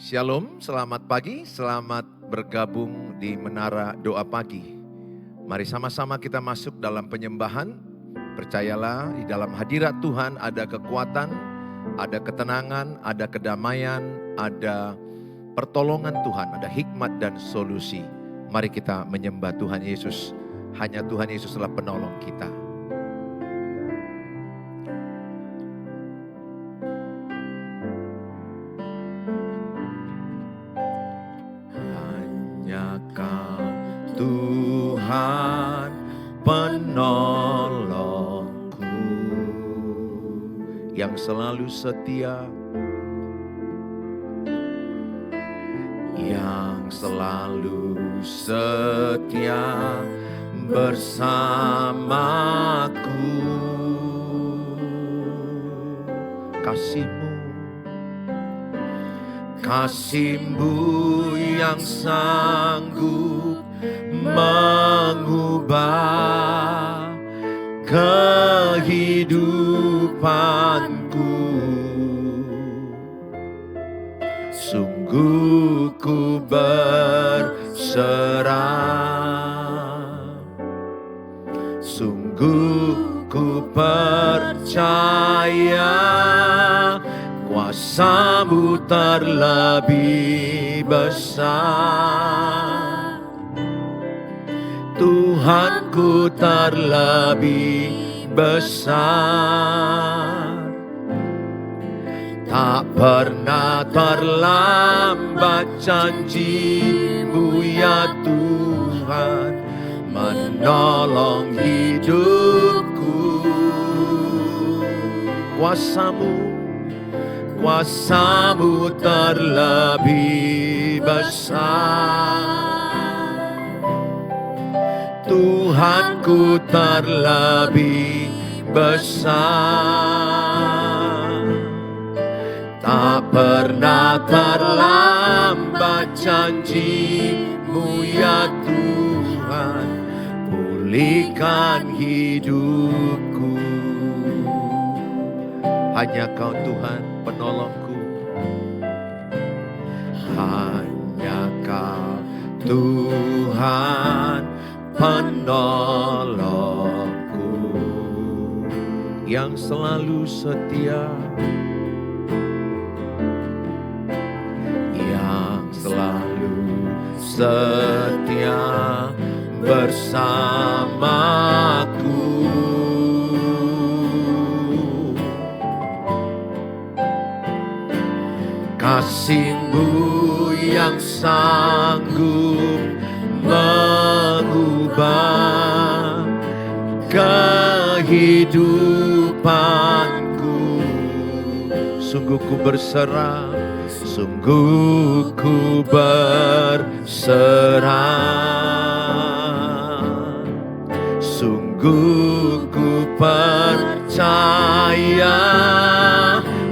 Shalom, selamat pagi, selamat bergabung di Menara Doa Pagi. Mari sama-sama kita masuk dalam penyembahan. Percayalah di dalam hadirat Tuhan ada kekuatan, ada ketenangan, ada kedamaian, ada pertolongan Tuhan, ada hikmat dan solusi. Mari kita menyembah Tuhan Yesus. Hanya Tuhan Yesuslah penolong kita. Tuhan penolongku yang selalu setia, yang selalu setia bersamaku. Kasih-Mu yang sanggup mengubah kehidupanku. Sungguh ku berserah, sungguh ku percaya kuasa-Mu terlebih besar. Tuhanku terlebih besar. Tak pernah terlambat janji-Mu ya Tuhan menolong hidupku. Kuasa-Mu terlebih besar. Tuhanku terlebih besar. Tak pernah terlambat janji-Mu ya Tuhan pulihkan hidupku. Hanya Kau Tuhan penolongku. Hanya Kau Tuhan penolongku yang selalu setia, yang selalu setia bersamaku. Kasih-Mu yang sanggup mengubah kehidupanku. Sungguh ku berserah, sungguh ku berserah, sungguh ku percaya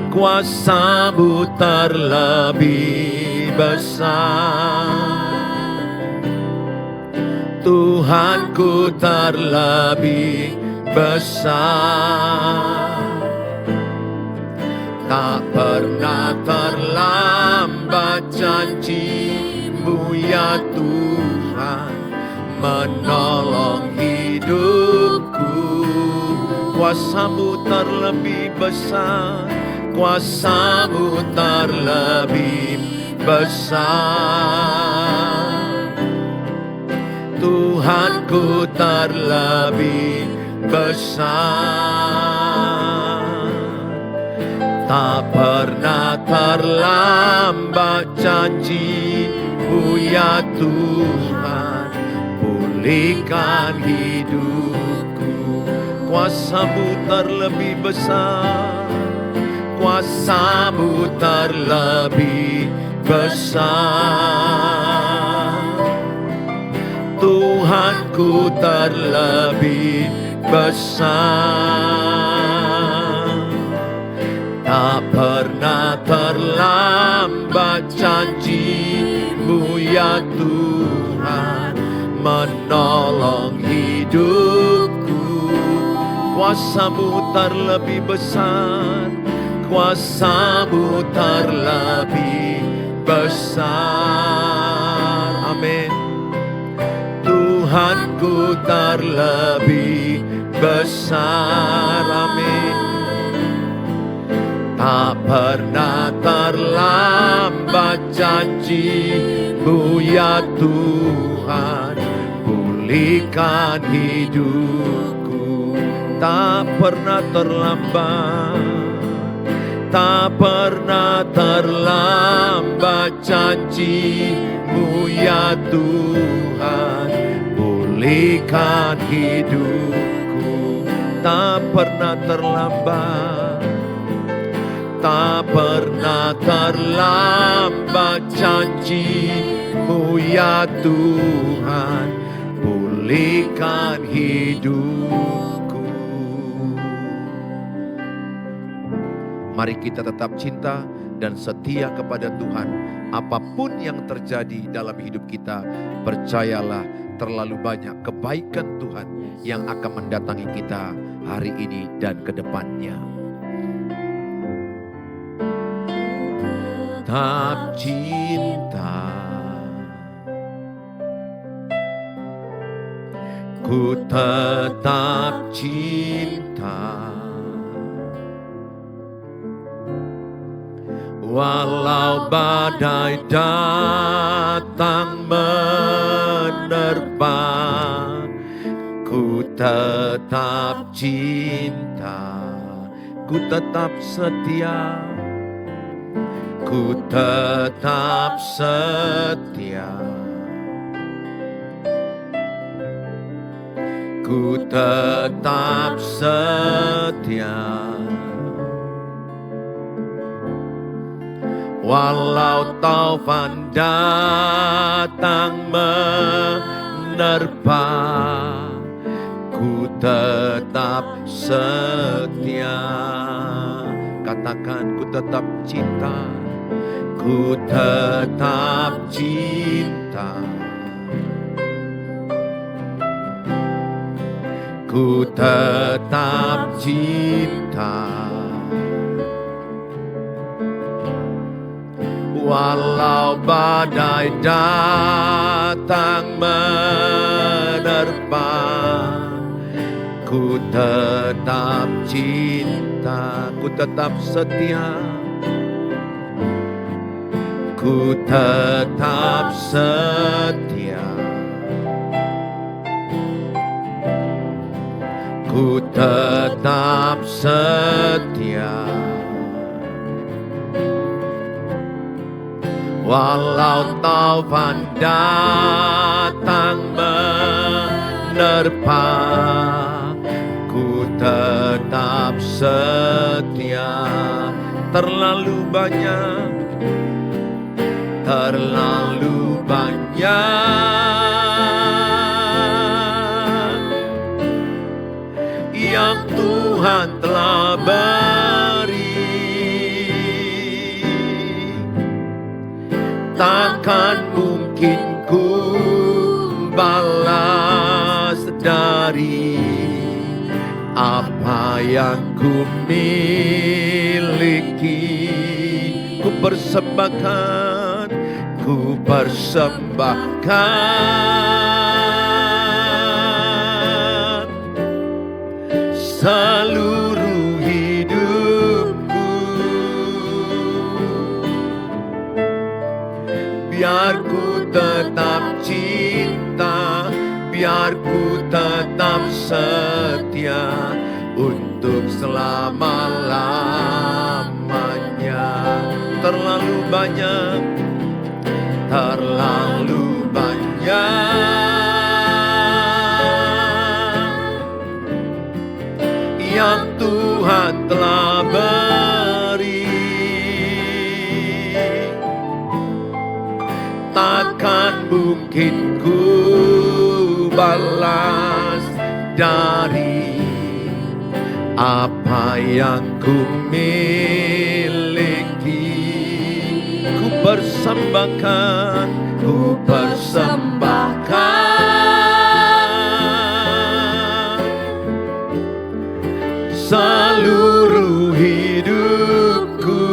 kuasa-Mu terlebih besar. Tuhanku terlebih besar. Tak pernah terlambat janji-Mu ya Tuhan menolong hidupku. Kuasa-Mu terlebih besar. Kuasa-Mu terlebih besar. Tuhanku terlebih besar. Tak pernah terlambat janji-Mu ya Tuhan pulihkan hidupku. Kuasa-Mu terlebih besar. Kuasa-Mu terlebih besar. Tuhanku terlebih besar. Tak pernah terlambat janji-Mu ya Tuhan menolong hidupku. Kuasa-Mu terlebih besar. Kuasa-Mu terlebih besar. Amin. Tuhanku terlebih besar. Amin. Tak pernah terlambat janji-Mu ya Tuhan, pulihkan hidupku. Tak pernah terlambat, tak pernah terlambat janji-Mu ya Tuhan, pulihkan hidupku. Tak pernah terlambat, tak pernah terlambat janji-Mu ya Tuhan, pulihkan hidupku. Mari kita tetap cinta dan setia kepada Tuhan. Apapun yang terjadi dalam hidup kita, percayalah terlalu banyak kebaikan Tuhan yang akan mendatangi kita hari ini dan ke depannya. Tetap cinta, ku tetap cinta, walau badai datang menerpa, ku tetap cinta, ku tetap setia, ku tetap setia, ku tetap setia. Walau taufan datang menerpa, ku tetap setia. Katakan, ku tetap cinta, ku tetap cinta, ku tetap cinta. Walau badai datang menerpa, ku tetap cinta, ku tetap setia, ku tetap setia, ku tetap setia. Walau taufan datang menerpa, ku tetap setia. Terlalu banyak, terlalu banyak yang Tuhan telah beri. Takkan mungkin ku balas dari apa yang ku miliki. Ku persembahkan, ku persembahkan seluruh hidupku. Biar ku tetap cinta, biar ku tetap setia untuk selama-lamanya. Terlalu banyak, terlalu banyak yang Tuhan telah beri. Takkan mungkin ku balas dari apa yang ku miliki. Ku persembahkan, ku persembahkan seluruh hidupku.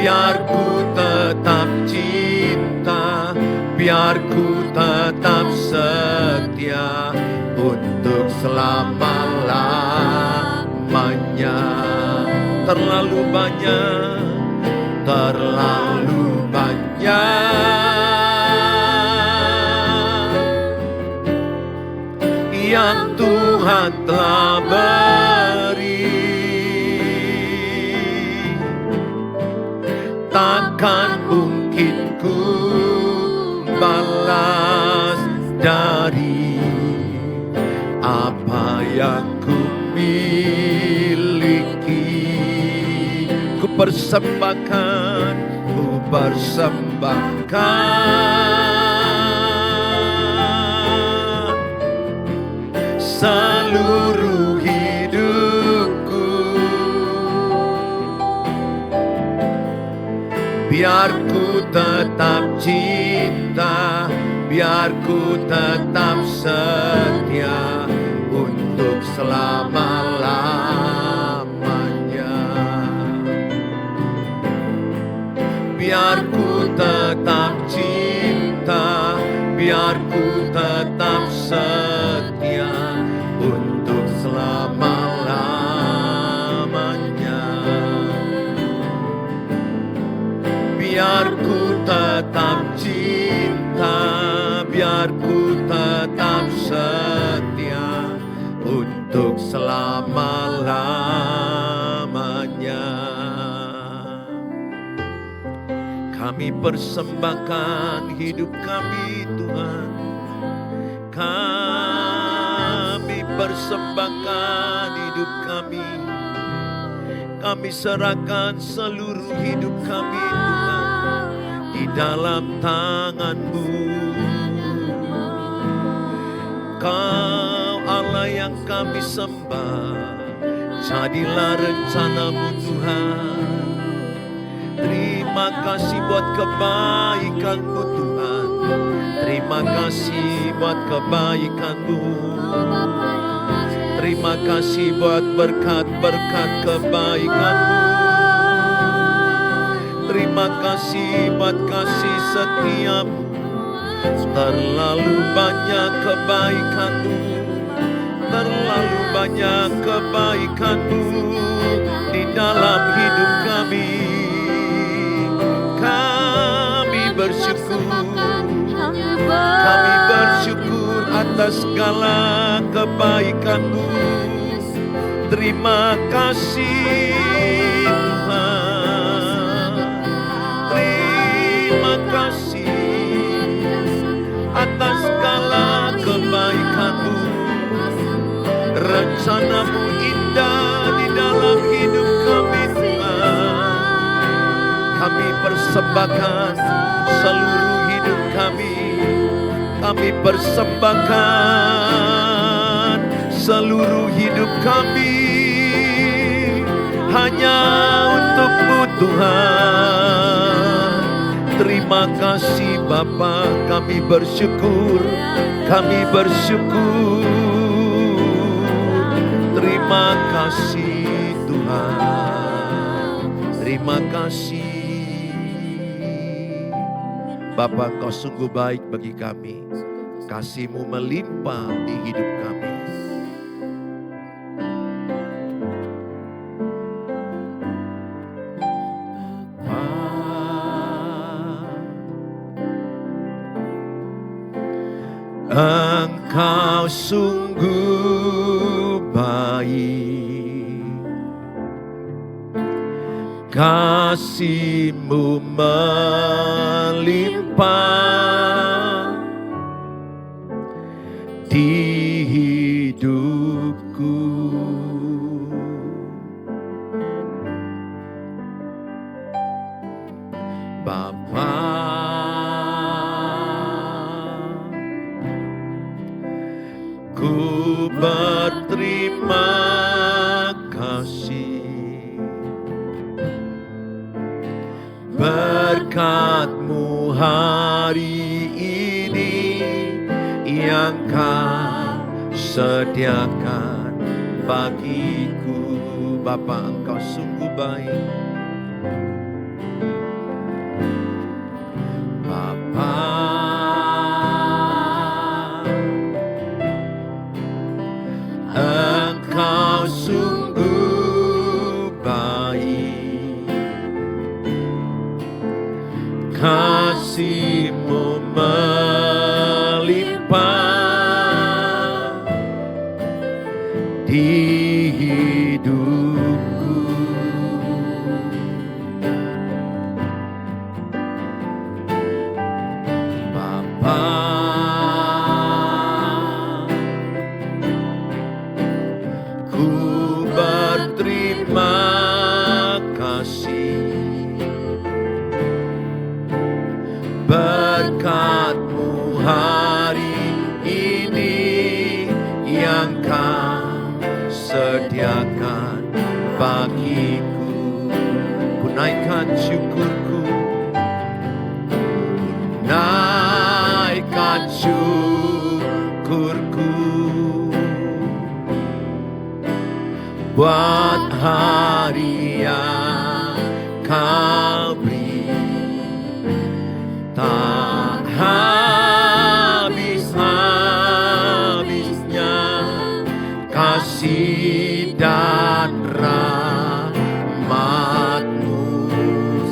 biar ku tetap cinta, biar ku tetap setia untuk selama-lamanya. Terlalu banyak yang Tuhan telah beri, takkan mungkin ku balas dari apa yang ku miliki. Ku persembahkan seluruh hidupku, biar ku tetap cinta, biar ku tetap setia untuk selama-lamanya. Biar ku tetap cinta, biar ku tetap setia untuk selama-lamanya. Biar ku tetap cinta, biar ku tetap setia untuk selama-lamanya. Kami persembahkan hidup kami, Tuhan. Kami persembahkan hidup kami. Kami serahkan seluruh hidup kami, Tuhan, di dalam tangan-Mu. Kau Allah yang kami sembah, jadilah rencana-Mu, Tuhan. Terima kasih buat kebaikan-Mu, Tuhan. Terima kasih buat kebaikan-Mu. Terima kasih buat berkat-berkat kebaikan-Mu. Terima kasih buat kasih setia-Mu. Terlalu banyak kebaikan-Mu, terlalu banyak kebaikan-Mu di dalam hidup kami. Kami bersyukur, kami bersyukur atas segala kebaikan-Mu. Terima kasih Tuhan, terima kasih atas segala kebaikan-Mu. Rencana-Mu indah di dalam hidup kami, Tuhan. Kami persembahkan seluruh hidup kami. Kami persembahkan seluruh hidup kami hanya untuk-Mu, Tuhan. Terima kasih Bapa, kami bersyukur, kami bersyukur. Terima kasih Tuhan, terima kasih. Bapa, Engkau sungguh baik bagi kami. Kasih-Mu melimpah di hidup kami. Engkau sungguh baik, kasih-Mu melimpah di hidupku. Bapa, ku berterima kasih, berkat-Mu hari ini yang Kau sediakan bagiku. Bapa, Engkau sungguh baik, terima kasih. Berkat-Mu hari ini yang Kau sediakan bagiku. Ku naikkan syukurku, ku naikkan syukurku buat hari yang Kau beri. Tak habis-habisnya kasih dan rahmat-Mu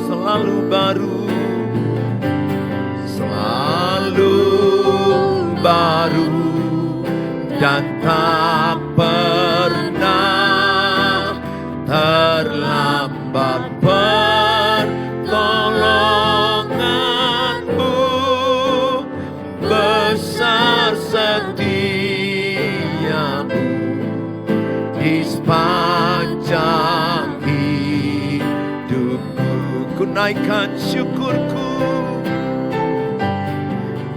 selalu baru, selalu baru, dan tak pernah terlambat. Besar setiamu di sepanjang hidupku. Ku naikkan syukurku,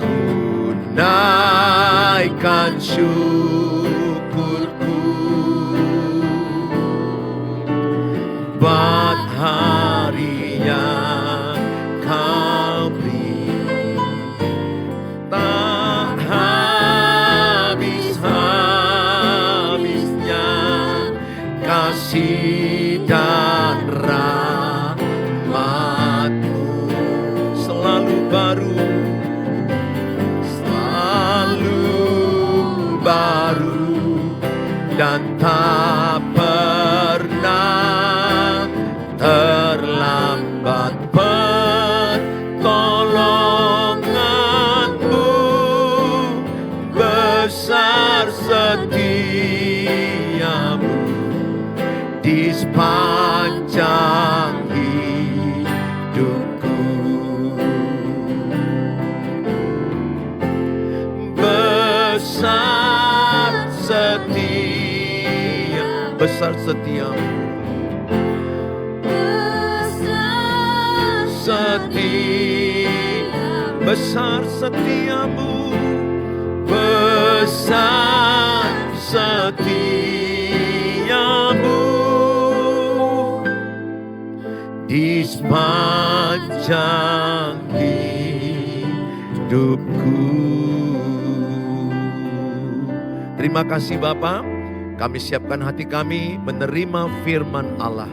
ku naikkan syukurku buat hari yang Kau beri. Tak habis-habisnya kasih dan rahmat-Mu selalu baru, selalu baru, dan tak pernah terlambat. Pertolongan-Mu besar setiamu di sepanjang hidupku. Besar setia, besar setiamu, besar setiamu, besar setiamu di sepanjang hidupku. Terima kasih Bapa, kami siapkan hati kami menerima firman Allah.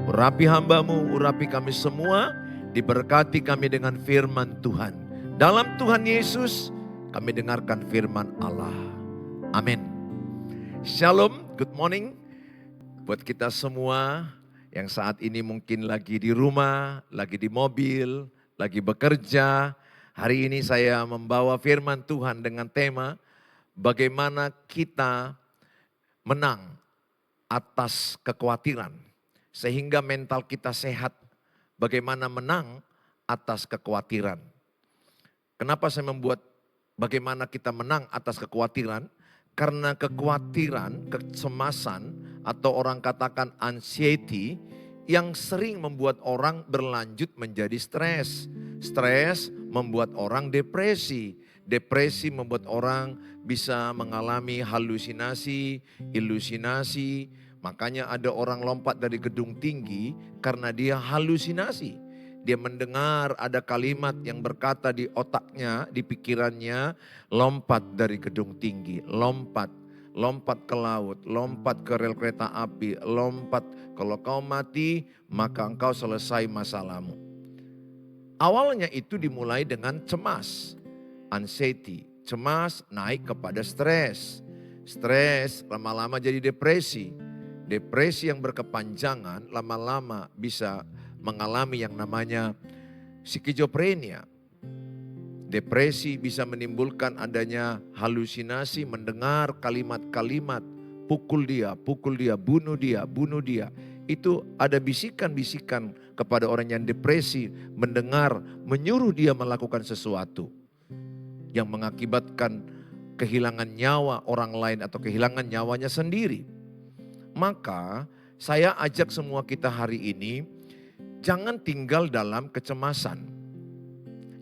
Urapi hamba-Mu, urapi kami semua, diberkati kami dengan firman Tuhan. Dalam Tuhan Yesus kami dengarkan firman Allah. Amin. Shalom, good morning. Buat kita semua yang saat ini mungkin lagi di rumah, lagi di mobil, lagi bekerja. Hari ini saya membawa firman Tuhan dengan tema bagaimana kita menang atas kekhawatiran. Sehingga mental kita sehat. Bagaimana menang atas kekhawatiran. Kenapa saya membuat bagaimana kita menang atas kekhawatiran? Karena kekhawatiran, kecemasan, atau orang katakan anxiety, yang sering membuat orang berlanjut menjadi stres. Stres membuat orang depresi. Depresi membuat orang bisa mengalami halusinasi, ilusinasi. Makanya ada orang lompat dari gedung tinggi karena dia halusinasi. Dia mendengar ada kalimat yang berkata di otaknya, di pikirannya, lompat dari gedung tinggi, lompat ke laut, lompat ke rel kereta api, lompat. Kalau kau mati, maka engkau selesai masalahmu. Awalnya itu dimulai dengan cemas, anxiety. Cemas naik kepada stres. Stres lama-lama jadi depresi. Depresi yang berkepanjangan lama-lama bisa mengalami yang namanya skizofrenia. Depresi bisa menimbulkan adanya halusinasi, mendengar kalimat-kalimat, pukul dia, bunuh dia. Itu ada bisikan-bisikan kepada orang yang depresi, mendengar, menyuruh dia melakukan sesuatu yang mengakibatkan kehilangan nyawa orang lain atau kehilangan nyawanya sendiri. Maka Saya ajak semua kita hari ini, jangan tinggal dalam kecemasan.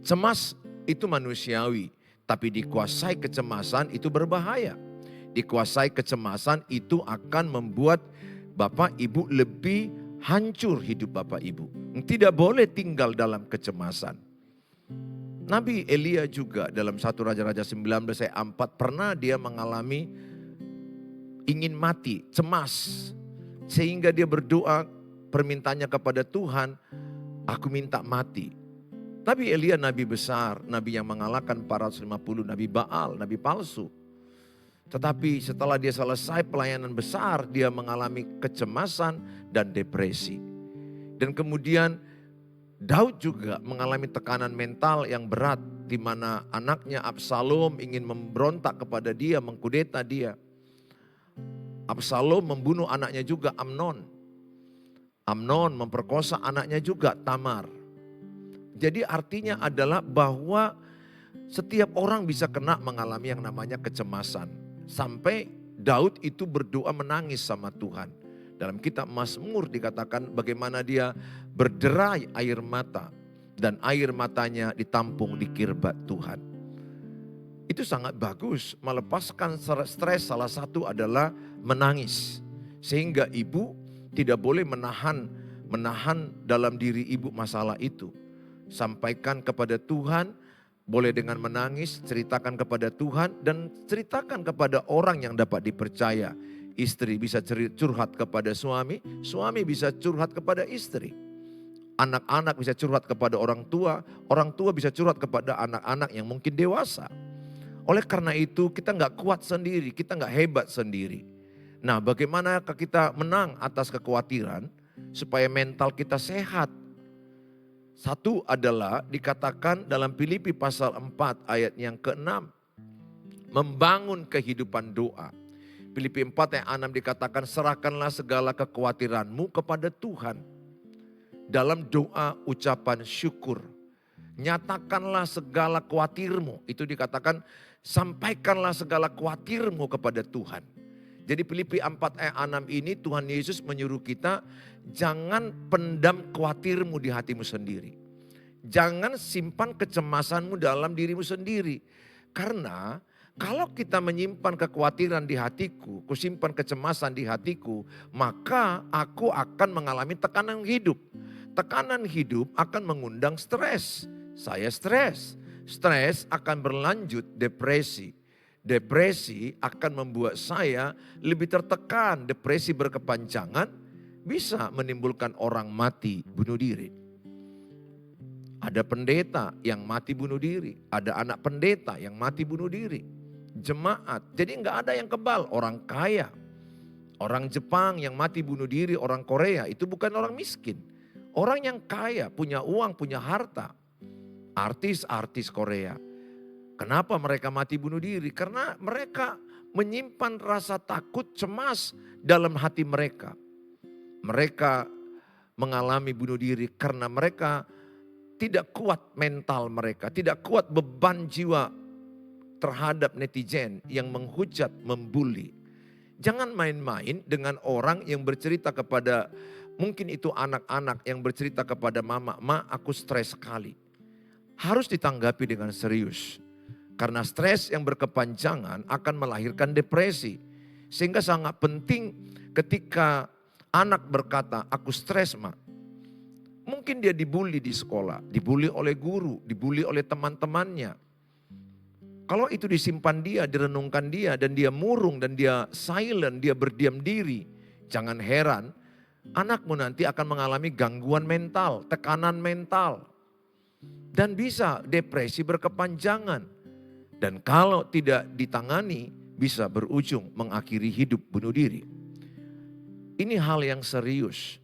Cemas itu manusiawi, tapi dikuasai kecemasan itu berbahaya. Dikuasai kecemasan itu akan membuat Bapak Ibu lebih hancur hidup Bapak Ibu. Tidak boleh tinggal dalam kecemasan. Nabi Elia juga dalam 1 Raja-Raja 19 ayat 4 pernah dia mengalami ingin mati, cemas. Sehingga dia berdoa permintaannya kepada Tuhan, aku minta mati. Nabi Elia nabi besar, nabi yang mengalahkan 450 nabi Baal, nabi palsu. Tetapi setelah dia selesai pelayanan besar, dia mengalami kecemasan dan depresi. Dan kemudian Daud juga mengalami tekanan mental yang berat, di mana anaknya Absalom ingin memberontak kepada dia, mengkudeta dia. Absalom membunuh anaknya juga Amnon. Amnon memperkosa anaknya juga Tamar. Jadi artinya adalah bahwa setiap orang bisa kena mengalami yang namanya kecemasan. Sampai Daud itu berdoa menangis sama Tuhan. Dalam kitab Mazmur dikatakan bagaimana dia berderai air mata. Dan air matanya ditampung di kirbat Tuhan. Itu sangat bagus, melepaskan stres salah satu adalah menangis. Sehingga ibu tidak boleh menahan dalam diri ibu masalah itu. Sampaikan kepada Tuhan, boleh dengan menangis, ceritakan kepada Tuhan dan ceritakan kepada orang yang dapat dipercaya. Istri bisa curhat kepada suami, suami bisa curhat kepada istri. Anak-anak bisa curhat kepada orang tua bisa curhat kepada anak-anak yang mungkin dewasa. Oleh karena itu kita nggak kuat sendiri, kita nggak hebat sendiri. Nah, bagaimana kita menang atas kekhawatiran supaya mental kita sehat? Satu adalah dikatakan dalam Filipi pasal 4 ayat yang ke-6. Membangun kehidupan doa. Filipi 4 ayat 6 dikatakan serahkanlah segala kekhawatiranmu kepada Tuhan. Dalam doa ucapan syukur. Nyatakanlah segala khawatirmu. Itu dikatakan sampaikanlah segala khawatirmu kepada Tuhan. Jadi Filipi 4 ayat 6 ini Tuhan Yesus menyuruh kita jangan pendam khawatirmu di hatimu sendiri. Jangan simpan kecemasanmu dalam dirimu sendiri. Karena kalau kita menyimpan kekhawatiran di hatiku, kusimpan kecemasan di hatiku, maka aku akan mengalami tekanan hidup. Tekanan hidup akan mengundang stres. Saya stres. Stres akan berlanjut depresi. Depresi akan membuat saya lebih tertekan. Depresi berkepanjangan bisa menimbulkan orang mati bunuh diri. Ada pendeta yang mati bunuh diri. Ada anak pendeta yang mati bunuh diri. Jemaat. Jadi nggak ada yang kebal. Orang kaya. Orang Jepang yang mati bunuh diri. Orang Korea itu bukan orang miskin. Orang yang kaya, punya uang, punya harta. Artis-artis Korea. Kenapa mereka mati bunuh diri? Karena mereka menyimpan rasa takut, cemas dalam hati mereka. Mereka mengalami bunuh diri karena mereka tidak kuat mental mereka. Tidak kuat beban jiwa terhadap netizen yang menghujat, membuli. Jangan main-main dengan orang yang bercerita kepada, mungkin itu anak-anak yang bercerita kepada mama, "Ma, aku stres sekali." Harus ditanggapi dengan serius. Karena stres yang berkepanjangan akan melahirkan depresi. Sehingga sangat penting ketika anak berkata, "Aku stres, Ma." Mungkin dia dibully di sekolah, dibully oleh guru, dibully oleh teman-temannya. Kalau itu disimpan dia, direnungkan dia, dan dia murung, dan dia silent, dia berdiam diri. Jangan heran, anakmu nanti akan mengalami gangguan mental, tekanan mental. Dan bisa depresi berkepanjangan. Dan kalau tidak ditangani bisa berujung mengakhiri hidup bunuh diri. Ini hal yang serius.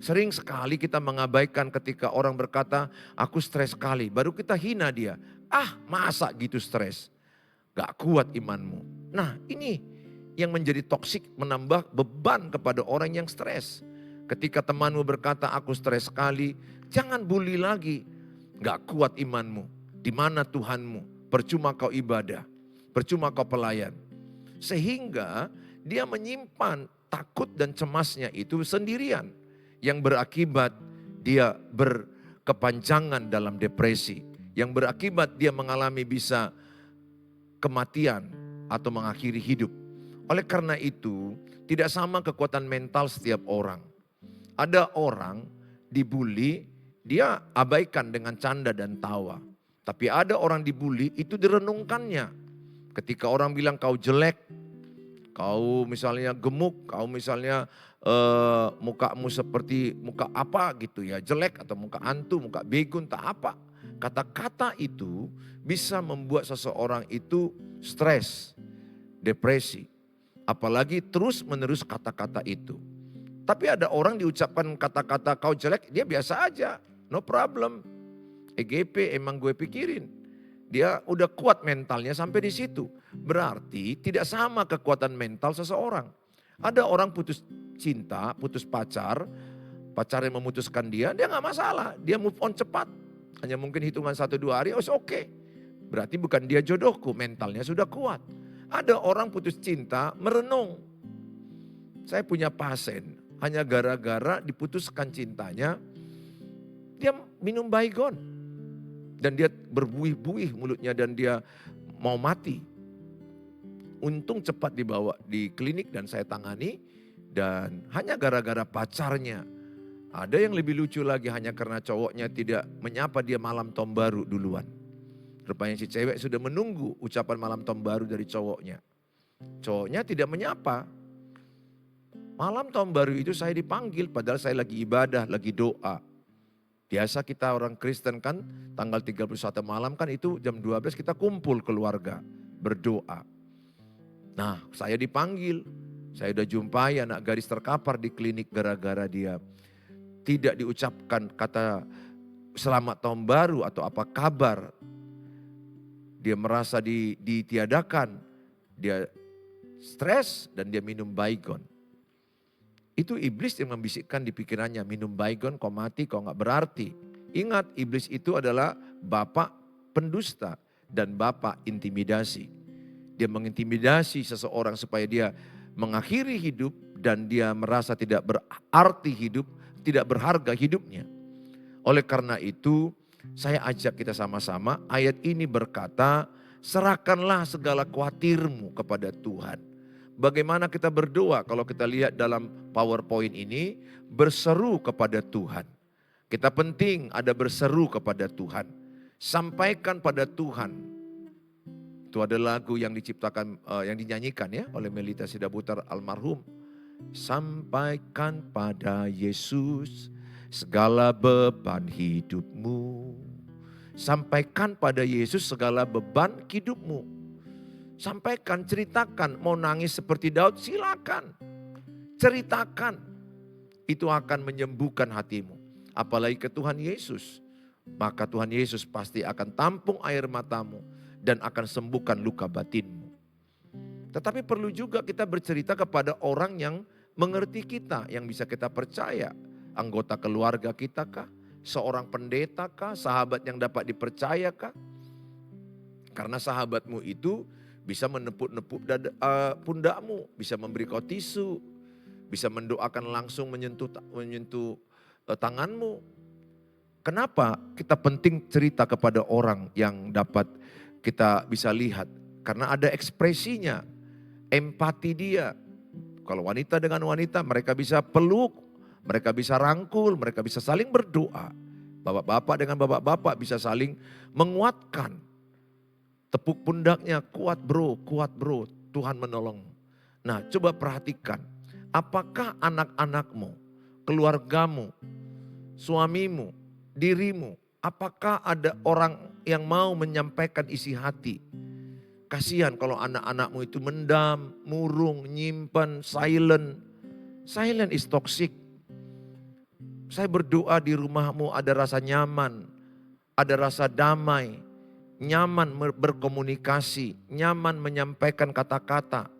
Sering sekali kita mengabaikan ketika orang berkata, "Aku stres sekali." Baru kita hina dia. "Ah, masa gitu stres? Gak kuat imanmu." Nah, ini yang menjadi toksik, menambah beban kepada orang yang stres. Ketika temanmu berkata, "Aku stres sekali," jangan bully lagi. Gak kuat imanmu. Di mana Tuhanmu? Percuma kau ibadah, percuma kau pelayan. Sehingga dia menyimpan takut dan cemasnya itu sendirian. Yang berakibat dia berkepanjangan dalam depresi. Yang berakibat dia mengalami bisa kematian atau mengakhiri hidup. Oleh karena itu, tidak sama kekuatan mental setiap orang. Ada orang dibully, dia abaikan dengan canda dan tawa. Tapi ada orang dibully, itu direnungkannya. Ketika orang bilang kau jelek, kau misalnya gemuk, kau misalnya mukamu seperti muka apa gitu ya, jelek atau muka hantu, muka begun, tak apa. Kata-kata itu bisa membuat seseorang itu stres, depresi. Apalagi terus menerus kata-kata itu. Tapi ada orang diucapkan kata-kata kau jelek, dia biasa aja, no problem. EGP emang gue pikirin. Dia udah kuat mentalnya sampai di situ. Berarti tidak sama kekuatan mental seseorang. Ada orang putus cinta, putus pacar, pacar yang memutuskan dia gak masalah. Dia move on cepat. Hanya mungkin hitungan 1-2 hari, oke. Berarti bukan dia jodohku, mentalnya sudah kuat. Ada orang putus cinta, merenung. Saya punya pasien, hanya gara-gara diputuskan cintanya, dia minum Baygon. Dan dia berbuih-buih mulutnya dan dia mau mati. Untung cepat dibawa di klinik dan saya tangani. Dan hanya gara-gara pacarnya. Ada yang lebih lucu lagi hanya karena cowoknya tidak menyapa dia malam tahun baru duluan. Rupanya si cewek sudah menunggu ucapan malam tahun baru dari cowoknya. Cowoknya tidak menyapa. Malam tahun baru itu saya dipanggil padahal saya lagi ibadah, lagi doa. Biasa kita orang Kristen kan tanggal 31 malam kan itu jam 12 kita kumpul keluarga berdoa. Nah saya dipanggil, saya udah jumpai anak gadis terkapar di klinik gara-gara dia tidak diucapkan kata selamat tahun baru atau apa kabar. Dia merasa ditiadakan, dia stres dan dia minum Baygon. Itu iblis yang membisikkan di pikirannya, minum Baygon kau mati kau gak berarti. Ingat iblis itu adalah bapak pendusta dan bapak intimidasi. Dia mengintimidasi seseorang supaya dia mengakhiri hidup dan dia merasa tidak berarti hidup, tidak berharga hidupnya. Oleh karena itu saya ajak kita sama-sama, ayat ini berkata, serahkanlah segala khawatirmu kepada Tuhan. Bagaimana kita berdoa kalau kita lihat dalam PowerPoint ini, berseru kepada Tuhan. Kita penting ada berseru kepada Tuhan. Sampaikan pada Tuhan. Itu ada lagu yang diciptakan, yang dinyanyikan ya oleh Melita Sidabutar almarhum. Sampaikan pada Yesus segala beban hidupmu. Sampaikan pada Yesus segala beban hidupmu. Sampaikan, ceritakan, mau nangis seperti Daud silakan. Ceritakan, itu akan menyembuhkan hatimu. Apalagi ke Tuhan Yesus. Maka Tuhan Yesus pasti akan tampung air matamu dan akan sembuhkan luka batinmu. Tetapi perlu juga kita bercerita kepada orang yang mengerti kita, yang bisa kita percaya. Anggota keluarga kita kah? Seorang pendeta kah? Sahabat yang dapat dipercaya kah? Karena sahabatmu itu bisa menepuk-nepuk pundakmu, bisa memberi kau tisu, bisa mendoakan langsung menyentuh tanganmu. Kenapa kita penting cerita kepada orang yang dapat kita bisa lihat? Karena ada ekspresinya, empati dia. Kalau wanita dengan wanita mereka bisa peluk, mereka bisa rangkul, mereka bisa saling berdoa. Bapak-bapak dengan bapak-bapak bisa saling menguatkan. Tepuk pundaknya, kuat bro, Tuhan menolong. Nah coba perhatikan, apakah anak-anakmu, keluargamu, suamimu, dirimu, apakah ada orang yang mau menyampaikan isi hati? Kasihan kalau anak-anakmu itu mendam, murung, nyimpan, silent. Silent is toxic. Saya berdoa di rumahmu ada rasa nyaman, ada rasa damai, nyaman berkomunikasi, nyaman menyampaikan kata-kata.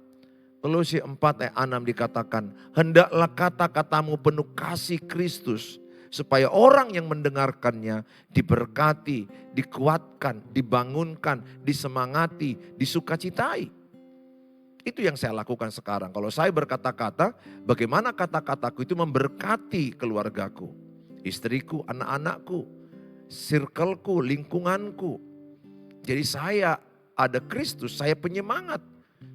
Kolose 4 ayat 6 dikatakan, hendaklah kata-katamu penuh kasih Kristus, supaya orang yang mendengarkannya diberkati, dikuatkan, dibangunkan, disemangati, disukacitai. Itu yang saya lakukan sekarang. Kalau saya berkata-kata, bagaimana kata-kataku itu memberkati keluargaku, istriku, anak-anakku, circleku, lingkunganku. Jadi saya ada Kristus, saya penyemangat.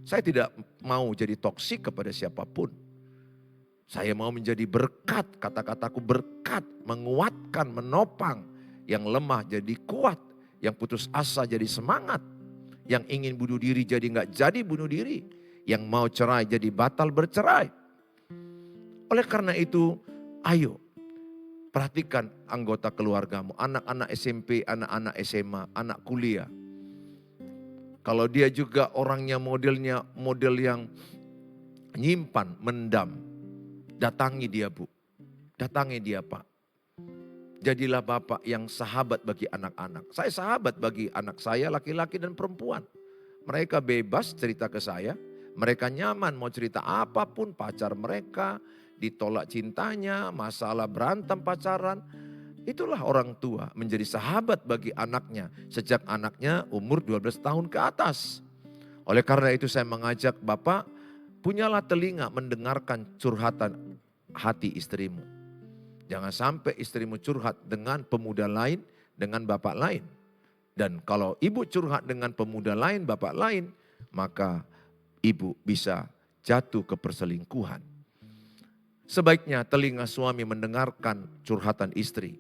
Saya tidak mau jadi toksik kepada siapapun. Saya mau menjadi berkat, kata-kataku berkat, menguatkan, menopang. Yang lemah jadi kuat, yang putus asa jadi semangat. Yang ingin bunuh diri jadi nggak jadi bunuh diri. Yang mau cerai jadi batal bercerai. Oleh karena itu, ayo perhatikan anggota keluargamu, anak-anak SMP, anak-anak SMA, anak kuliah. Kalau dia juga orangnya modelnya model yang nyimpan, mendam, datangi dia Bu, datangi dia Pak. Jadilah bapak yang sahabat bagi anak-anak. Saya sahabat bagi anak saya, laki-laki dan perempuan. Mereka bebas cerita ke saya, mereka nyaman mau cerita apapun, pacar mereka, ditolak cintanya, masalah berantem pacaran. Itulah orang tua menjadi sahabat bagi anaknya sejak anaknya umur 12 tahun ke atas. Oleh karena itu saya mengajak Bapak, punyalah telinga mendengarkan curhatan hati istrimu. Jangan sampai istrimu curhat dengan pemuda lain, dengan bapak lain. Dan kalau ibu curhat dengan pemuda lain, bapak lain, maka ibu bisa jatuh ke perselingkuhan. Sebaiknya telinga suami mendengarkan curhatan istri.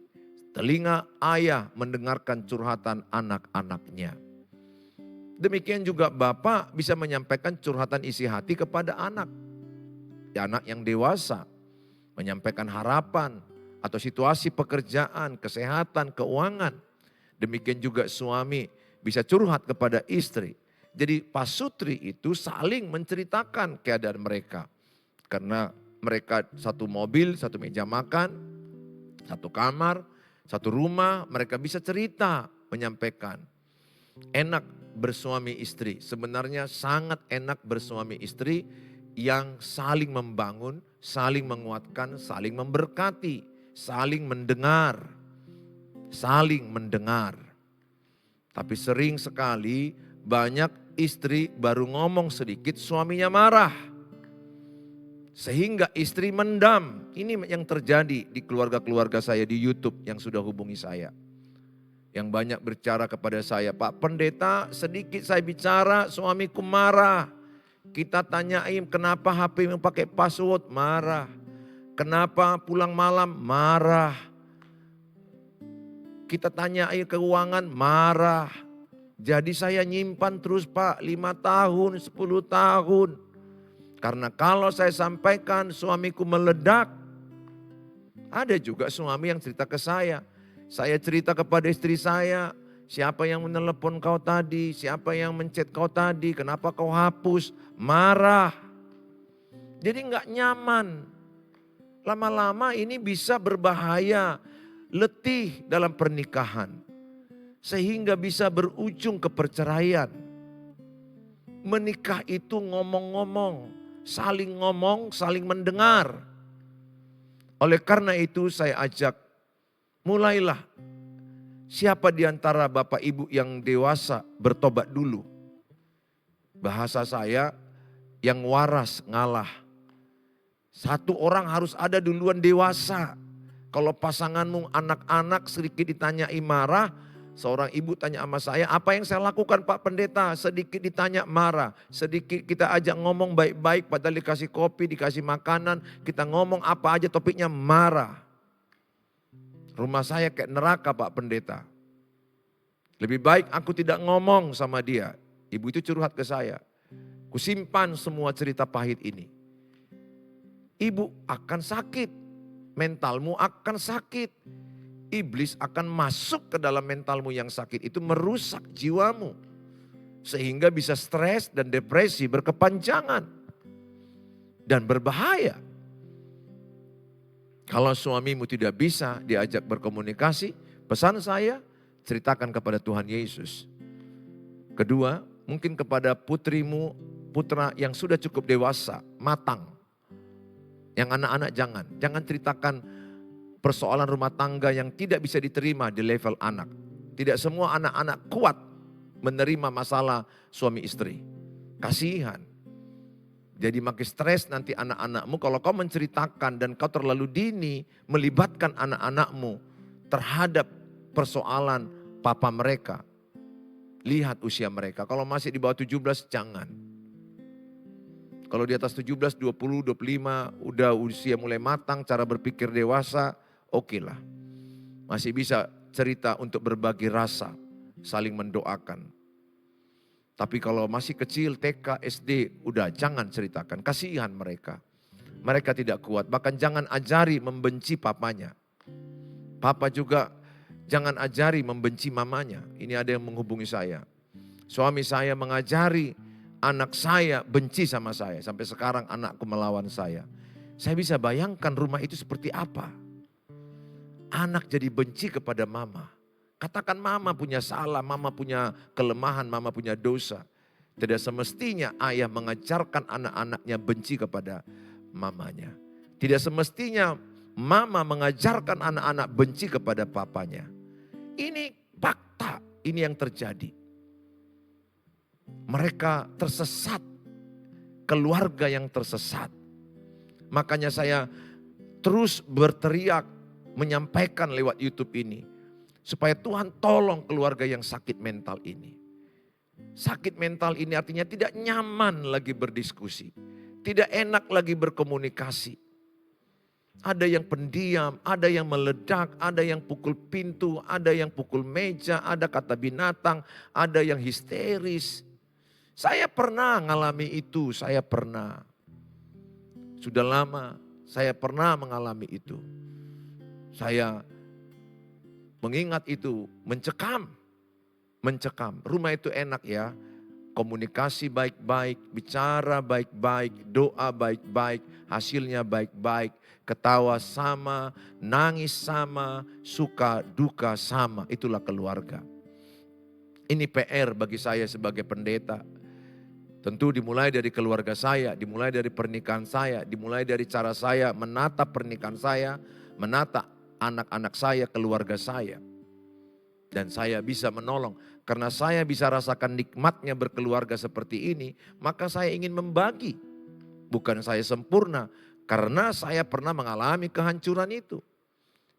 Telinga ayah mendengarkan curhatan anak-anaknya. Demikian juga bapak bisa menyampaikan curhatan isi hati kepada anak. Anak yang dewasa, menyampaikan harapan atau situasi pekerjaan, kesehatan, keuangan. Demikian juga suami bisa curhat kepada istri. Jadi pasutri itu saling menceritakan keadaan mereka. Karena mereka satu mobil, satu meja makan, satu kamar, satu rumah, mereka bisa cerita, menyampaikan. Enak bersuami istri, sebenarnya sangat enak bersuami istri yang saling membangun, saling menguatkan, saling memberkati, saling mendengar. Saling mendengar. Tapi sering sekali banyak istri baru ngomong sedikit suaminya marah. Sehingga istri mendam. Ini yang terjadi di keluarga-keluarga saya di YouTube yang sudah hubungi saya. Yang banyak berbicara kepada saya, Pak Pendeta sedikit saya bicara suamiku marah. Kita tanyain kenapa HP pakai password, marah. Kenapa pulang malam, marah. Kita tanyain keuangan, marah. Jadi saya nyimpan terus Pak 5 tahun, 10 tahun. Karena kalau saya sampaikan suamiku meledak. Ada juga suami yang cerita ke saya. Saya cerita kepada istri saya, siapa yang menelepon kau tadi, siapa yang menchat kau tadi, kenapa kau hapus, marah. Jadi nggak nyaman. Lama-lama ini bisa berbahaya, letih dalam pernikahan. Sehingga bisa berujung ke perceraian. Menikah itu ngomong-ngomong, saling mendengar. Oleh karena itu saya ajak, mulailah siapa di antara bapak ibu yang dewasa bertobat dulu. Bahasa saya yang waras ngalah. Satu orang harus ada duluan dewasa. Kalau pasanganmu anak-anak sedikit ditanyai marah, seorang ibu tanya sama saya, apa yang saya lakukan Pak Pendeta? Sedikit ditanya marah, sedikit kita ajak ngomong baik-baik, padahal dikasih kopi, dikasih makanan, kita ngomong apa aja topiknya marah. Rumah saya kayak neraka Pak Pendeta. Lebih baik aku tidak ngomong sama dia. Ibu itu curhat ke saya. Kusimpan semua cerita pahit ini. Ibu akan sakit, mentalmu akan sakit. Iblis akan masuk ke dalam mentalmu yang sakit itu merusak jiwamu. Sehingga bisa stres dan depresi berkepanjangan. Dan berbahaya. Kalau suamimu tidak bisa diajak berkomunikasi, pesan saya ceritakan kepada Tuhan Yesus. Kedua, mungkin kepada putrimu, putra yang sudah cukup dewasa, matang. Yang anak-anak jangan ceritakan persoalan rumah tangga yang tidak bisa diterima di level anak. Tidak semua anak-anak kuat menerima masalah suami istri. Kasihan. Jadi makin stres nanti anak-anakmu kalau kau menceritakan dan kau terlalu dini melibatkan anak-anakmu terhadap persoalan papa mereka. Lihat usia mereka, kalau masih di bawah 17 jangan. Kalau di atas 17, 20, 25 udah usia mulai matang, cara berpikir dewasa, oke lah. Masih bisa cerita untuk berbagi rasa, saling mendoakan. Tapi kalau masih kecil, TK, SD, udah jangan ceritakan. Kasihan mereka. Mereka tidak kuat. Bahkan jangan ajari membenci papanya. Papa juga jangan ajari membenci mamanya. Ini ada yang menghubungi saya. Suami saya mengajari anak saya benci sama saya. Sampai sekarang anakku melawan saya. Saya bisa bayangkan rumah itu seperti apa. Anak jadi benci kepada mama. Katakan mama punya salah, mama punya kelemahan, mama punya dosa. Tidak semestinya ayah mengajarkan anak-anaknya benci kepada mamanya. Tidak semestinya mama mengajarkan anak-anak benci kepada papanya. Ini fakta, ini yang terjadi. Mereka tersesat, keluarga yang tersesat. Makanya saya terus berteriak, menyampaikan lewat YouTube ini. Supaya Tuhan tolong keluarga yang sakit mental ini. Sakit mental ini artinya tidak nyaman lagi berdiskusi. Tidak enak lagi berkomunikasi. Ada yang pendiam, ada yang meledak, ada yang pukul pintu, ada yang pukul meja, ada kata binatang, ada yang histeris. Saya pernah mengalami itu, saya pernah. Sudah lama saya pernah mengalami itu. Saya mengingat itu, mencekam. Rumah itu enak ya, komunikasi baik-baik, bicara baik-baik, doa baik-baik, hasilnya baik-baik, ketawa sama, nangis sama, suka duka sama, itulah keluarga. Ini PR bagi saya sebagai pendeta. Tentu dimulai dari keluarga saya, dimulai dari pernikahan saya, dimulai dari cara saya menata pernikahan saya, menata anak-anak saya, keluarga saya. Dan saya bisa menolong. Karena saya bisa rasakan nikmatnya berkeluarga seperti ini, maka saya ingin membagi. Bukan saya sempurna, karena saya pernah mengalami kehancuran itu.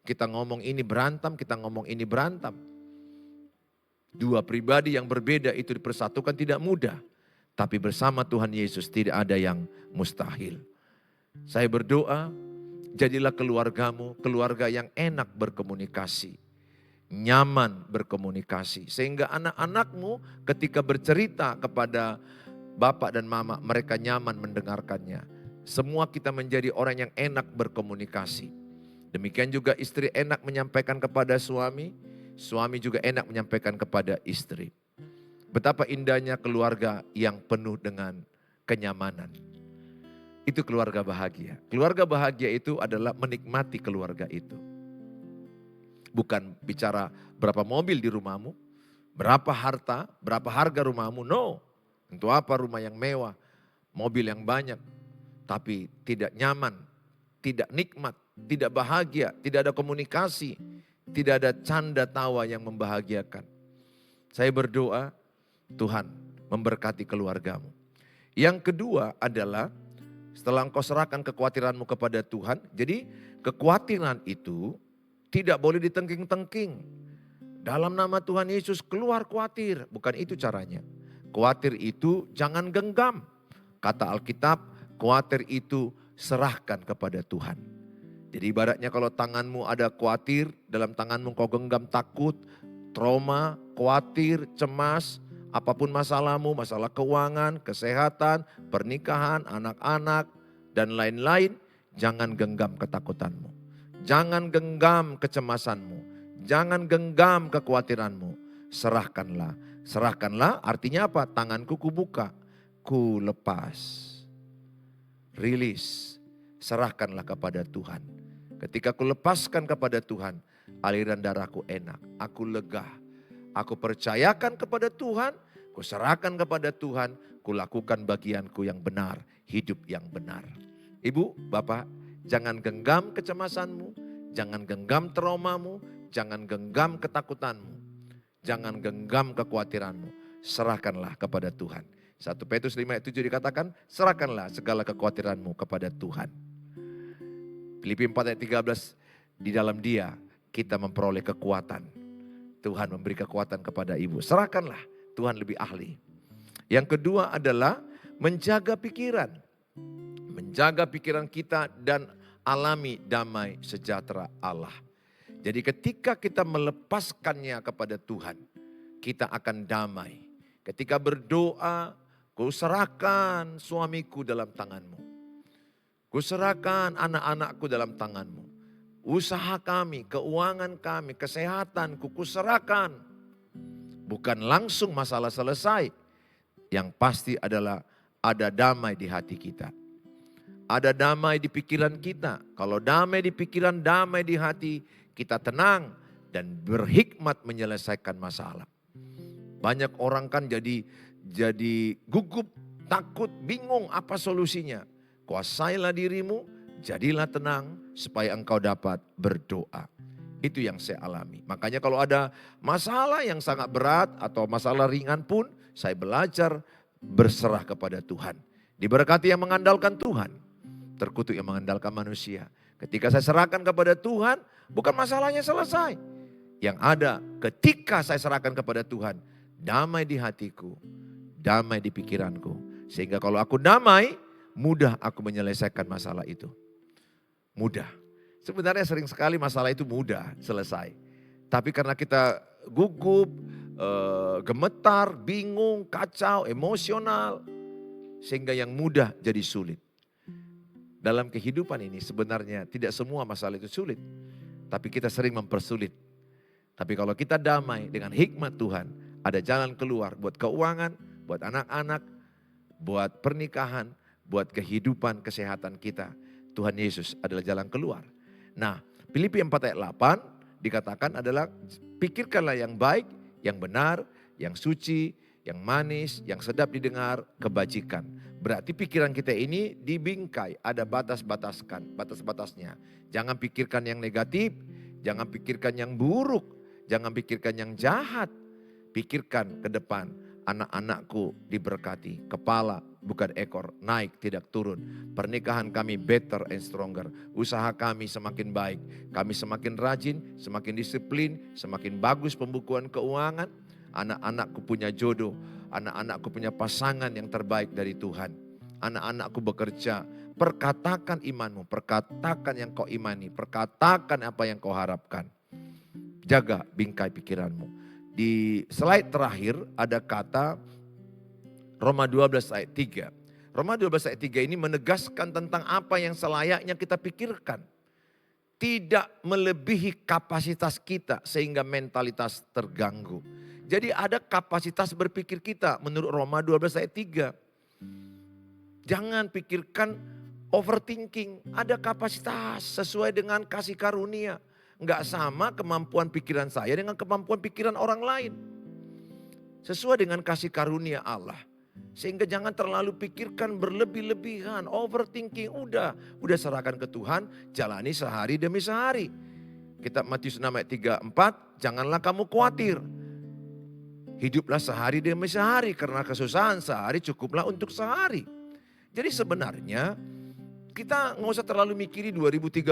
Kita ngomong ini berantem, kita ngomong ini berantem. Dua pribadi yang berbeda itu dipersatukan tidak mudah. Tapi bersama Tuhan Yesus tidak ada yang mustahil. Saya berdoa, jadilah keluargamu, keluarga yang enak berkomunikasi. Nyaman berkomunikasi. Sehingga anak-anakmu ketika bercerita kepada bapak dan mama, mereka nyaman mendengarkannya. Semua kita menjadi orang yang enak berkomunikasi. Demikian juga istri enak menyampaikan kepada suami, suami juga enak menyampaikan kepada istri. Betapa indahnya keluarga yang penuh dengan kenyamanan. Itu keluarga bahagia. Keluarga bahagia itu adalah menikmati keluarga itu. Bukan bicara berapa mobil di rumahmu, berapa harta, berapa harga rumahmu. No, untuk apa rumah yang mewah, mobil yang banyak. Tapi tidak nyaman, tidak nikmat, tidak bahagia, tidak ada komunikasi, tidak ada canda tawa yang membahagiakan. Saya berdoa, Tuhan memberkati keluargamu. Yang kedua adalah setelah engkau serahkan kekhawatiranmu kepada Tuhan. Jadi kekhawatiran itu tidak boleh ditengking-tengking. Dalam nama Tuhan Yesus keluar khawatir. Bukan itu caranya. Khawatir itu jangan genggam. Kata Alkitab, khawatir itu serahkan kepada Tuhan. Jadi ibaratnya kalau tanganmu ada khawatir, dalam tanganmu kau genggam takut, trauma, khawatir, cemas, apapun masalahmu, masalah keuangan, kesehatan, pernikahan, anak-anak, dan lain-lain, jangan genggam ketakutanmu. Jangan genggam kecemasanmu. Jangan genggam kekhawatiranmu. Serahkanlah. Serahkanlah artinya apa? Tanganku kubuka, ku lepas. Rilis. Serahkanlah kepada Tuhan. Ketika ku lepaskan kepada Tuhan, aliran darahku enak. Aku lega. Aku percayakan kepada Tuhan, ku serahkan kepada Tuhan, ku lakukan bagianku yang benar, hidup yang benar. Ibu, Bapak, jangan genggam kecemasanmu, jangan genggam traumamu, jangan genggam ketakutanmu, jangan genggam kekhawatiranmu. Serahkanlah kepada Tuhan. 1 Petrus 5 ayat 7 dikatakan, serahkanlah segala kekhawatiranmu kepada Tuhan. Filipi 4 ayat 13, di dalam Dia kita memperoleh kekuatan. Tuhan memberi kekuatan kepada ibu. Serahkanlah, Tuhan lebih ahli. Yang kedua adalah menjaga pikiran. Menjaga pikiran kita dan alami damai sejahtera Allah. Jadi ketika kita melepaskannya kepada Tuhan, kita akan damai. Ketika berdoa, ku serahkan suamiku dalam tanganmu. Ku serahkan anak-anakku dalam tanganmu. Usaha kami, keuangan kami, kesehatanku, ku serahkan. Bukan langsung masalah selesai. Yang pasti adalah ada damai di hati kita. Ada damai di pikiran kita. Kalau damai di pikiran, damai di hati, kita tenang dan berhikmat menyelesaikan masalah. Banyak orang kan jadi gugup, takut, bingung apa solusinya. Kuasailah dirimu, jadilah tenang supaya engkau dapat berdoa. Itu yang saya alami. Makanya kalau ada masalah yang sangat berat atau masalah ringan pun, saya belajar berserah kepada Tuhan. Diberkati yang mengandalkan Tuhan, terkutuk yang mengandalkan manusia. Ketika saya serahkan kepada Tuhan, bukan masalahnya selesai. Yang ada ketika saya serahkan kepada Tuhan, damai di hatiku, damai di pikiranku. Sehingga kalau aku damai, mudah aku menyelesaikan masalah itu. Mudah. Sebenarnya sering sekali masalah itu mudah selesai. Tapi karena kita gugup, gemetar, bingung, kacau, emosional. Sehingga yang mudah jadi sulit. Dalam kehidupan ini sebenarnya tidak semua masalah itu sulit. Tapi kita sering mempersulit. Tapi kalau kita damai dengan hikmat Tuhan, ada jalan keluar buat keuangan, buat anak-anak, buat pernikahan, buat kehidupan, kesehatan kita. Tuhan Yesus adalah jalan keluar. Nah, Filipi 4 ayat 8 dikatakan adalah pikirkanlah yang baik, yang benar, yang suci, yang manis, yang sedap didengar, kebajikan. Berarti pikiran kita ini dibingkai, ada batas-batasnya. Jangan pikirkan yang negatif, jangan pikirkan yang buruk, jangan pikirkan yang jahat. Pikirkan ke depan, anak-anakku diberkati, kepala bukan ekor, naik tidak turun. Pernikahan kami better and stronger, usaha kami semakin baik, kami semakin rajin, semakin disiplin, semakin bagus pembukuan keuangan. Anak-anakku punya jodoh, anak-anakku punya pasangan yang terbaik dari Tuhan. Anak-anakku bekerja, perkatakan imanmu, perkatakan yang kau imani, perkatakan apa yang kau harapkan. Jaga bingkai pikiranmu. Di slide terakhir ada kata Roma 12 ayat 3. Roma 12 ayat 3 ini menegaskan tentang apa yang selayaknya kita pikirkan. Tidak melebihi kapasitas kita sehingga mentalitas terganggu. Jadi ada kapasitas berpikir kita menurut Roma 12 ayat 3. Jangan pikirkan overthinking. Ada kapasitas sesuai dengan kasih karunia. Enggak sama kemampuan pikiran saya dengan kemampuan pikiran orang lain. Sesuai dengan kasih karunia Allah. Sehingga jangan terlalu pikirkan berlebih-lebihan, overthinking. Udah serahkan ke Tuhan, jalani sehari demi sehari. Kitab Matius 6 ayat 3-4, janganlah kamu khawatir. Hiduplah sehari demi sehari, karena kesusahan sehari cukuplah untuk sehari. Jadi sebenarnya kita nggak usah terlalu mikiri 2030.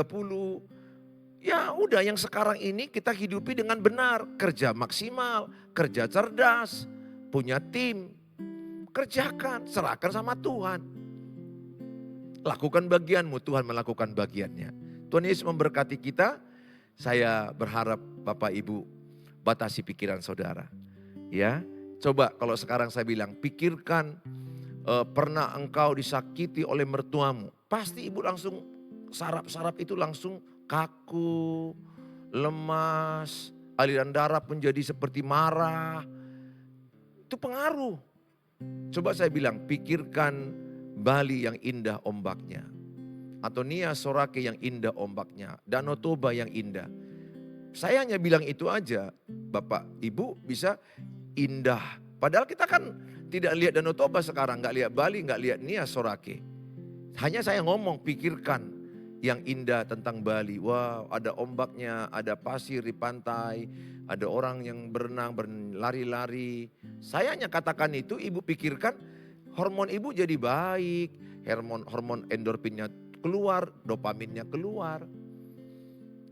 Ya udah yang sekarang ini kita hidupi dengan benar. Kerja maksimal, kerja cerdas, punya tim. Kerjakan, serahkan sama Tuhan. Lakukan bagianmu, Tuhan melakukan bagiannya. Tuhan Yesus memberkati kita. Saya berharap Bapak Ibu batasi pikiran saudara. Ya, coba kalau sekarang saya bilang pikirkan pernah engkau disakiti oleh mertuamu. Pasti ibu langsung saraf-saraf itu langsung kaku, lemas, aliran darah menjadi seperti marah. Itu pengaruh. Coba saya bilang, pikirkan Bali yang indah ombaknya. Atau Nia Sorake yang indah ombaknya. Danau Toba yang indah. Saya hanya bilang itu aja, Bapak Ibu bisa indah. Padahal kita kan tidak lihat Danau Toba sekarang, gak lihat Bali, gak lihat Nia Sorake. Hanya saya ngomong, pikirkan yang indah tentang Bali. Wow, ada ombaknya, ada pasir di pantai, ada orang yang berenang, berlari-lari. Saya hanya katakan itu, ibu pikirkan hormon ibu jadi baik, hormon endorfinnya keluar, dopaminnya keluar.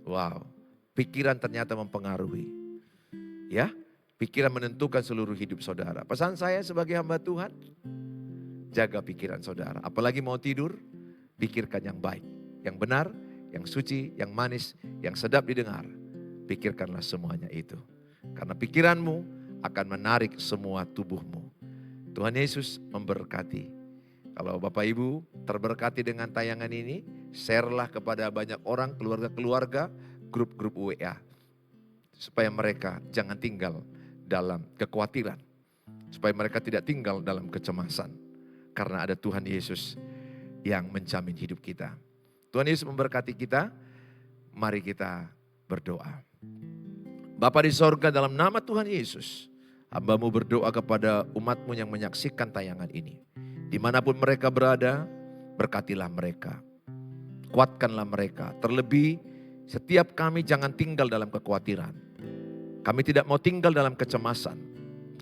Wow, pikiran ternyata mempengaruhi. Ya, pikiran menentukan seluruh hidup saudara. Pesan saya sebagai hamba Tuhan, jaga pikiran saudara. Apalagi mau tidur, pikirkan yang baik, yang benar, yang suci, yang manis, yang sedap didengar. Pikirkanlah semuanya itu. Karena pikiranmu akan menarik semua tubuhmu. Tuhan Yesus memberkati. Kalau Bapak Ibu terberkati dengan tayangan ini, share-lah kepada banyak orang, keluarga-keluarga, grup-grup WA. Supaya mereka jangan tinggal dalam kekhawatiran. Supaya mereka tidak tinggal dalam kecemasan. Karena ada Tuhan Yesus yang menjamin hidup kita. Tuhan Yesus memberkati kita, mari kita berdoa. Bapa di sorga, dalam nama Tuhan Yesus, hamba-Mu berdoa kepada umat-Mu yang menyaksikan tayangan ini. Dimanapun mereka berada, berkatilah mereka. Kuatkanlah mereka. Terlebih setiap kami jangan tinggal dalam kekhawatiran. Kami tidak mau tinggal dalam kecemasan.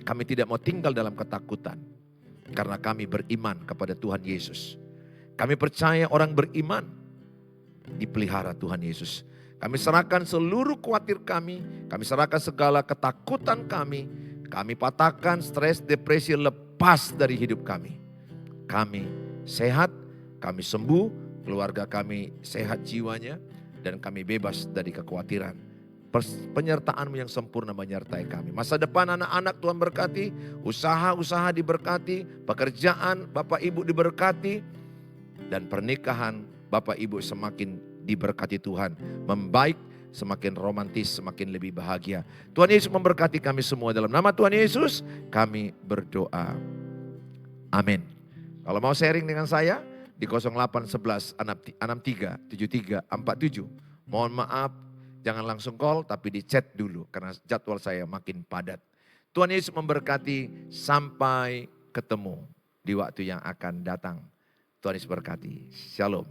Kami tidak mau tinggal dalam ketakutan. Karena kami beriman kepada Tuhan Yesus. Kami percaya orang beriman dipelihara Tuhan Yesus. Kami serahkan seluruh khawatir kami serahkan segala ketakutan kami patahkan stres, depresi, lepas dari hidup kami. Kami sehat, kami sembuh, keluarga kami sehat jiwanya, dan kami bebas dari kekhawatiran. Penyertaan-Mu yang sempurna menyertai kami. Masa depan anak-anak Tuhan berkati, usaha-usaha diberkati, pekerjaan Bapak Ibu diberkati, dan pernikahan Bapak Ibu semakin diberkati Tuhan. Membaik, semakin romantis, semakin lebih bahagia. Tuhan Yesus memberkati kami semua. Dalam nama Tuhan Yesus kami berdoa. Amin. Kalau mau sharing dengan saya di 0811 63 73 47. Mohon maaf, jangan langsung call tapi di chat dulu karena jadwal saya makin padat. Tuhan Yesus memberkati, sampai ketemu di waktu yang akan datang. Tuhan Yesus berkati. Shalom.